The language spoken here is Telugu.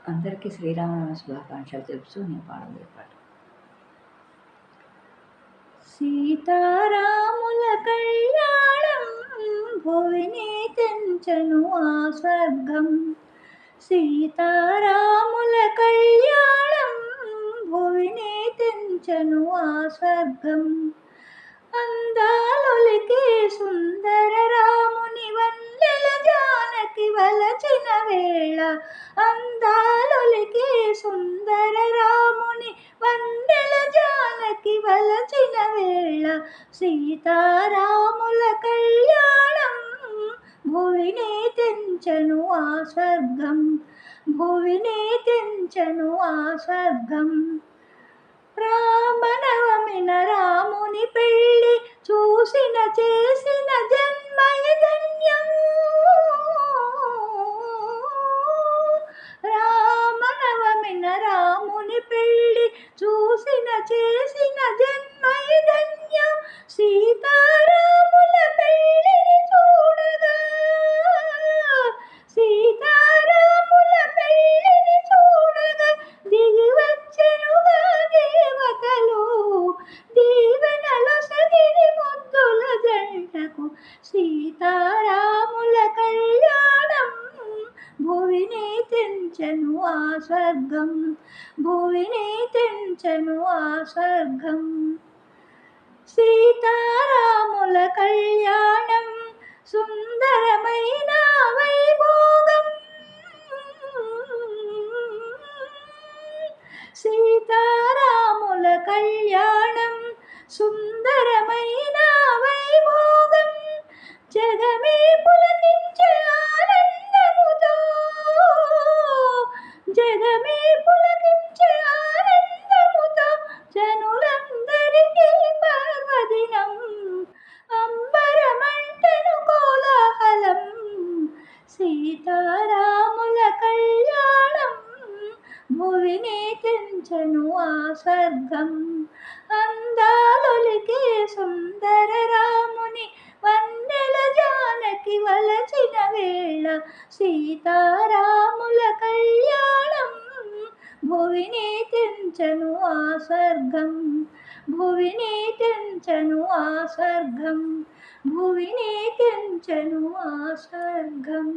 అందరికీ శ్రీరామనవమి శుభాకాంక్షలు తెలుపుతూ నేను పాడబోయే పాట. సీతారాముల కళ్యాణం భువిని తెంచెను ఆ స్వర్గం. సీతారాముల కళ్యాణం భువిని తెంచెను ఆ స్వర్గం. అందాలొలికే సుందర రాముని వన్నెల జానకి వలచిన వేళ. అందాలొలికే సుందర రాముని వన్నెల జానకి వలచిన వేళ. సీతారాముల కళ్యాణం భువిని తెంచెను ఆ స్వర్గం. భువిని తెంచెను ఆ స్వర్గం. రామనవమిన రాముని పెళ్ళి చూసిన చేసిన జన్మయ ధన్యం. రామనవమిన రాముని పెళ్ళి చూసిన చేసిన జన్మయ ధన్యం. సీతారాముల పెళ్ళిని చూడగా, సీతారాముల పెళ్ళిని చూడగా దిగి వచ్చెనుగా దేవతలు. దీవెనలొసగిరి ముద్దుల జంటకు. సీతారాముల కళ్యాణం భువిని తెంచెను ఆ స్వర్గం. భువిని తెంచెను ఆ స్వర్గం. సీతారాముల కళ్యాణం సుందరమైన వైభోగం. సీతారాముల కళ్యాణం సుందరమైన వైభోగం. జగమే పులకించే ఆనందముతో, జగమే పులకించే ఆనందముతో జనులందరికీ పర్వదినం. అంబరమంటెను కోలాహలం. సీతారాముల కళ్యాణం భువిని తెంచెను ఆ స్వర్గం. అందాలొలికే సుందర రాముని వన్నెల జానకి వలచిన వేళ. సీతారాముల కళ్యాణం భువిని తెంచెను ఆ స్వర్గం. భువిని తెంచెను ఆ స్వర్గం. భువిని తెంచెను ఆ స్వర్గం.